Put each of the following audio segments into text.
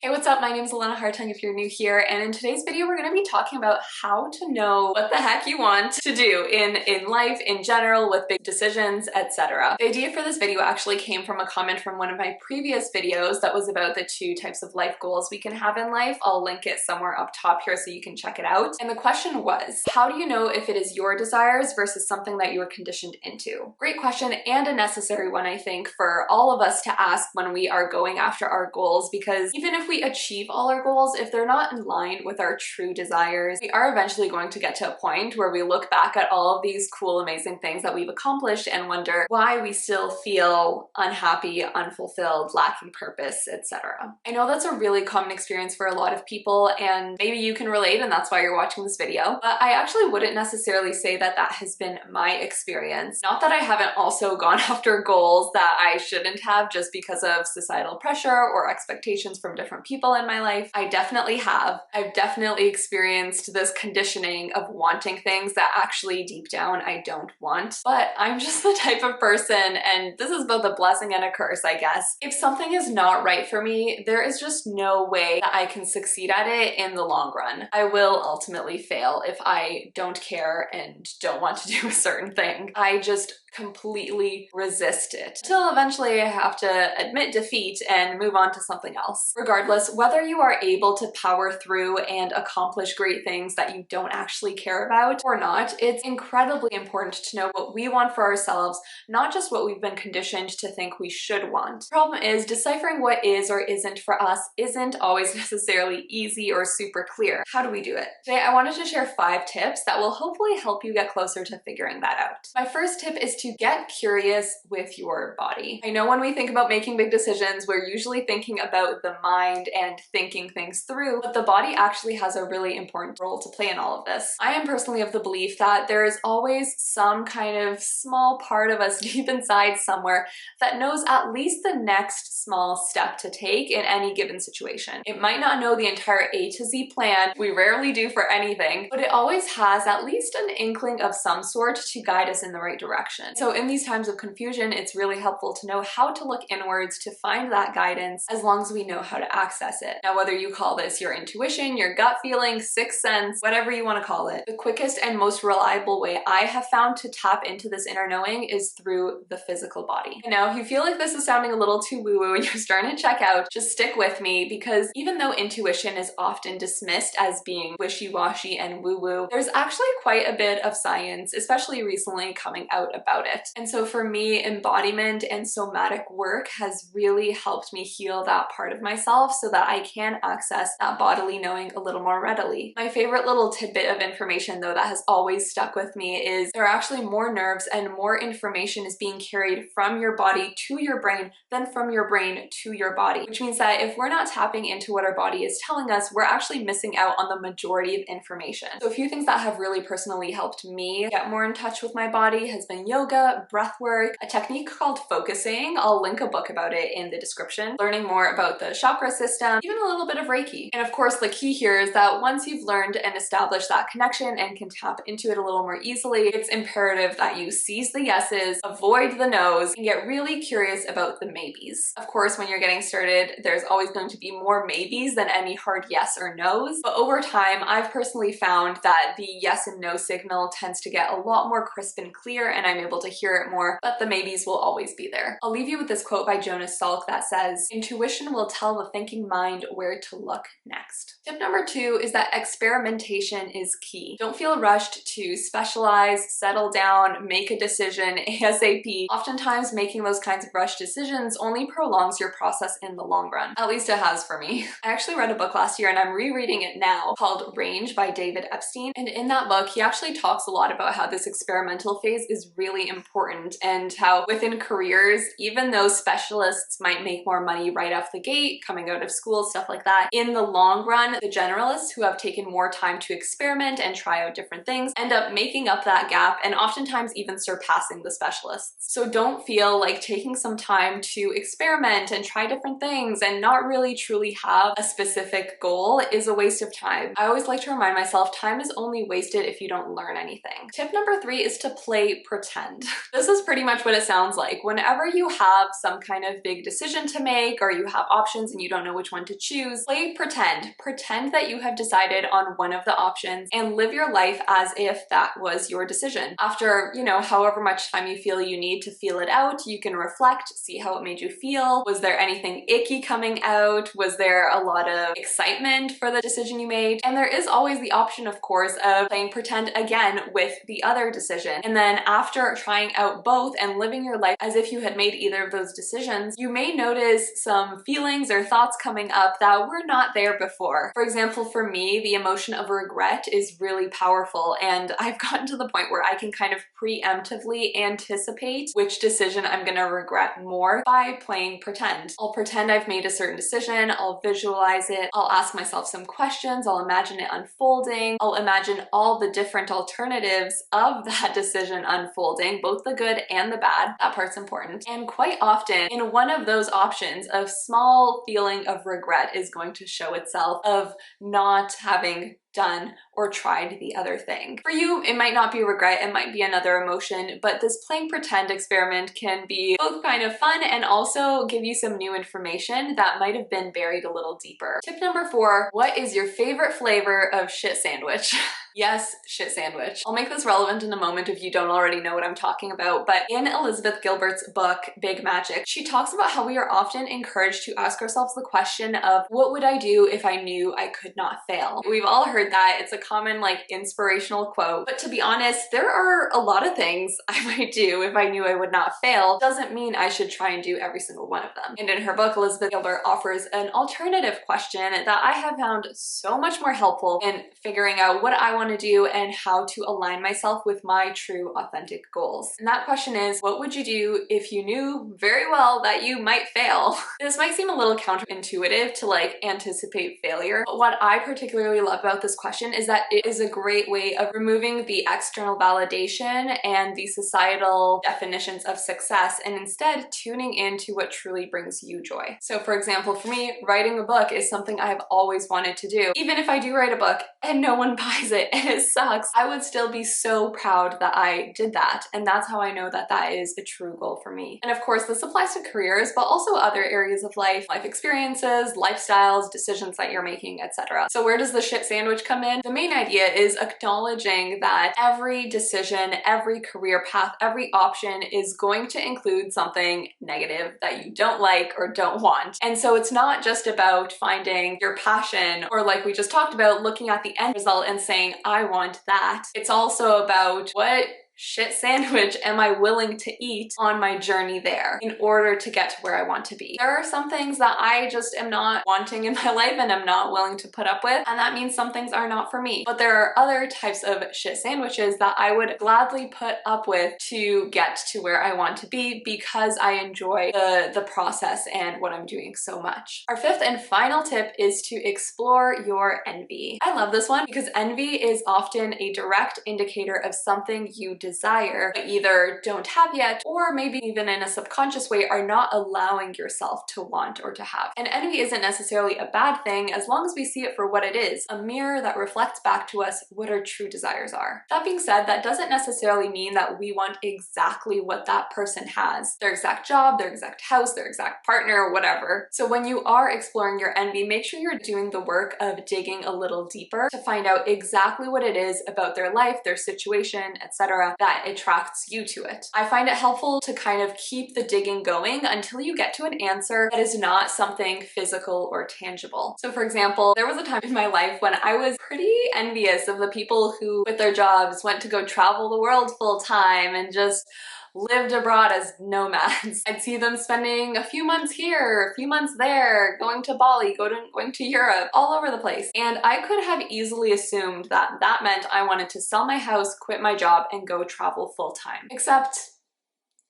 Hey, what's up? My name is Elena if you're new here, and in today's video we're going to be talking about how to know what the heck you want to do in life, in general, with big decisions, etc. The idea for this video actually came from a comment from one of my previous videos that was about the two types of life goals we can have in life. I'll link it somewhere up top here so you can check it out. And the question was, how do you know if it is your desires versus something that you were conditioned into? Great question, and a necessary one, I think, for all of us to ask when we are going after our goals, because even if we achieve all our goals, if they're not in line with our true desires, we are eventually going to get to a point where we look back at all of these cool, amazing things that we've accomplished and wonder why we still feel unhappy, unfulfilled, lacking purpose, etc. I know that's a really common experience for a lot of people, and maybe you can relate and that's why you're watching this video, but I actually wouldn't necessarily say that that has been my experience. Not that I haven't also gone after goals that I shouldn't have just because of societal pressure or expectations from different people in my life. I definitely have. I've definitely experienced this conditioning of wanting things that actually deep down I don't want. But I'm just the type of person, and this is both a blessing and a curse, I guess. If something is not right for me, there is just no way that I can succeed at it in the long run. I will ultimately fail if I don't care and don't want to do a certain thing. I just completely resist it until eventually I have to admit defeat and move on to something else. Regardless, whether you are able to power through and accomplish great things that you don't actually care about or not, it's incredibly important to know what we want for ourselves, not just what we've been conditioned to think we should want. The problem is deciphering what is or isn't for us isn't always necessarily easy or super clear. How do we do it? Today I wanted to share 5 tips that will hopefully help you get closer to figuring that out. My first tip is to get curious with your body. I know when we think about making big decisions, we're usually thinking about the mind and thinking things through, but the body actually has a really important role to play in all of this. I am personally of the belief that there is always some kind of small part of us deep inside somewhere that knows at least the next small step to take in any given situation. It might not know the entire A to Z plan, we rarely do for anything, but it always has at least an inkling of some sort to guide us in the right direction. So in these times of confusion, it's really helpful to know how to look inwards to find that guidance, as long as we know how to access it. Now, whether you call this your intuition, your gut feeling, sixth sense, whatever you want to call it, the quickest and most reliable way I have found to tap into this inner knowing is through the physical body. Now, if you feel like this is sounding a little too woo-woo and you're starting to check out, just stick with me, because even though intuition is often dismissed as being wishy-washy and woo-woo, there's actually quite a bit of science, especially recently, coming out about it. And so for me, embodiment and somatic work has really helped me heal that part of myself so that I can access that bodily knowing a little more readily. My favorite little tidbit of information, though, that has always stuck with me is there are actually more nerves and more information is being carried from your body to your brain than from your brain to your body, which means that if we're not tapping into what our body is telling us, we're actually missing out on the majority of information. So a few things that have really personally helped me get more in touch with my body has been yoga, breath work, a technique called focusing. I'll link a book about it in the description, learning more about the chakra system, even a little bit of Reiki. And of course, the key here is that once you've learned and established that connection and can tap into it a little more easily, it's imperative that you seize the yeses, avoid the nos, and get really curious about the maybes. Of course, when you're getting started, there's always going to be more maybes than any hard yes or nos, but over time, I've personally found that the yes and no signal tends to get a lot more crisp and clear, and I'm able to hear it more, but the maybes will always be there. I'll leave you with this quote by Jonas Salk that says, "Intuition will tell the thinking mind where to look next." Tip number 2 is that experimentation is key. Don't feel rushed to specialize, settle down, make a decision ASAP. Oftentimes, making those kinds of rushed decisions only prolongs your process in the long run. At least it has for me. I actually read a book last year and I'm rereading it now called Range by David Epstein. And in that book, he actually talks a lot about how this experimental phase is really important and how within careers, even though specialists might make more money right off the gate, coming out of school, stuff like that, in the long run, the generalists who have taken more time to experiment and try out different things end up making up that gap and oftentimes even surpassing the specialists. So don't feel like taking some time to experiment and try different things and not really truly have a specific goal is a waste of time. I always like to remind myself time is only wasted if you don't learn anything. Tip number 3 is to play pretend. pretend. This is pretty much what it sounds like. Whenever you have some kind of big decision to make or you have options and you don't know which one to choose, play pretend. Pretend that you have decided on one of the options and live your life as if that was your decision. After, you know, however much time you feel you need to feel it out, you can reflect, see how it made you feel. Was there anything icky coming out? Was there a lot of excitement for the decision you made? And there is always the option, of course, of playing pretend again with the other decision. And then after trying out both and living your life as if you had made either of those decisions, you may notice some feelings or thoughts coming up that were not there before. For example, for me, the emotion of regret is really powerful, and I've gotten to the point where I can kind of preemptively anticipate which decision I'm gonna regret more by playing pretend. I'll pretend I've made a certain decision, I'll visualize it, I'll ask myself some questions, I'll imagine it unfolding, I'll imagine all the different alternatives of that decision unfolding, both the good and the bad. That part's important. And quite often, in one of those options, a small feeling of regret is going to show itself of not having done or tried the other thing. For you, it might not be regret, it might be another emotion, but this playing pretend experiment can be both kind of fun and also give you some new information that might have been buried a little deeper. Tip number 4, what is your favorite flavor of shit sandwich? Yes, shit sandwich. I'll make this relevant in a moment if you don't already know what I'm talking about, but in Elizabeth Gilbert's book, Big Magic, she talks about how we are often encouraged to ask ourselves the question of, what would I do if I knew I could not fail? We've all heard that. It's a common like inspirational quote, but to be honest, there are a lot of things I might do if I knew I would not fail. Doesn't mean I should try and do every single one of them. And in her book, Elizabeth Gilbert offers an alternative question that I have found so much more helpful in figuring out what I want to do and how to align myself with my true authentic goals. And that question is, what would you do if you knew very well that you might fail? This might seem a little counterintuitive to like anticipate failure, but what I particularly love about this question is that it is a great way of removing the external validation and the societal definitions of success and instead tuning into what truly brings you joy. So for example, for me, writing a book is something I have always wanted to do. Even if I do write a book and no one buys it and it sucks, I would still be so proud that I did that. And that's how I know that that is a true goal for me. And of course, this applies to careers, but also other areas of life experiences, lifestyles, decisions that you're making, etc. So where does the shit sandwich come in? The main idea is acknowledging that every decision, every career path, every option is going to include something negative that you don't like or don't want. And so it's not just about finding your passion or, like we just talked about, looking at the end result and saying, I want that. It's also about what shit sandwich am I willing to eat on my journey there in order to get to where I want to be. There are some things that I just am not wanting in my life and I'm not willing to put up with, and that means some things are not for me. But there are other types of shit sandwiches that I would gladly put up with to get to where I want to be because I enjoy the process and what I'm doing so much. Our 5th and final tip is to explore your envy. I love this one because envy is often a direct indicator of something you desire, but either don't have yet, or maybe even in a subconscious way are not allowing yourself to want or to have. And envy isn't necessarily a bad thing as long as we see it for what it is, a mirror that reflects back to us what our true desires are. That being said, that doesn't necessarily mean that we want exactly what that person has, their exact job, their exact house, their exact partner, whatever. So when you are exploring your envy, make sure you're doing the work of digging a little deeper to find out exactly what it is about their life, their situation, etc., that attracts you to it. I find it helpful to kind of keep the digging going until you get to an answer that is not something physical or tangible. So for example, there was a time in my life when I was pretty envious of the people who with their jobs went to go travel the world full time and just lived abroad as nomads. I'd see them spending a few months here, a few months there, going to Bali, going to Europe, all over the place. And I could have easily assumed that that meant I wanted to sell my house, quit my job, and go travel full time. Except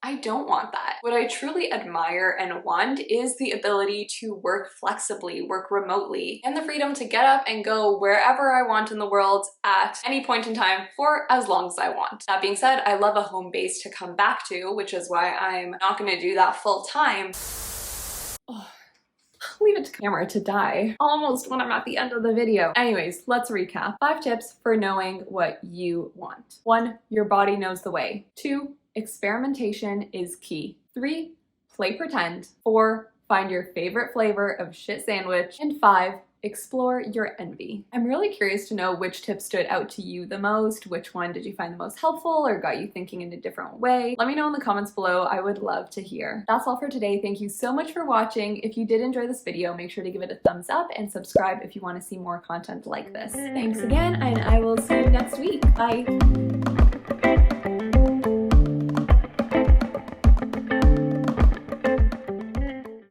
I don't want that. What I truly admire and want is the ability to work flexibly, work remotely, and the freedom to get up and go wherever I want in the world at any point in time for as long as I want. That being said, I love a home base to come back to, which is why I'm not going to do that full time. Oh. Leave it to camera to die almost when I'm at the end of the video. Anyways, let's recap. 5 tips for knowing what you want. 1, your body knows the way. 2, experimentation is key. 3, play pretend. 4, find your favorite flavor of shit sandwich. And 5, explore your envy. I'm really curious to know which tip stood out to you the most. Which one did you find the most helpful or got you thinking in a different way? Let me know in the comments below. I would love to hear. That's all for today. Thank you so much for watching. If you did enjoy this video, make sure to give it a thumbs up and subscribe if you want to see more content like this. Thanks again, and I will see you next week. Bye.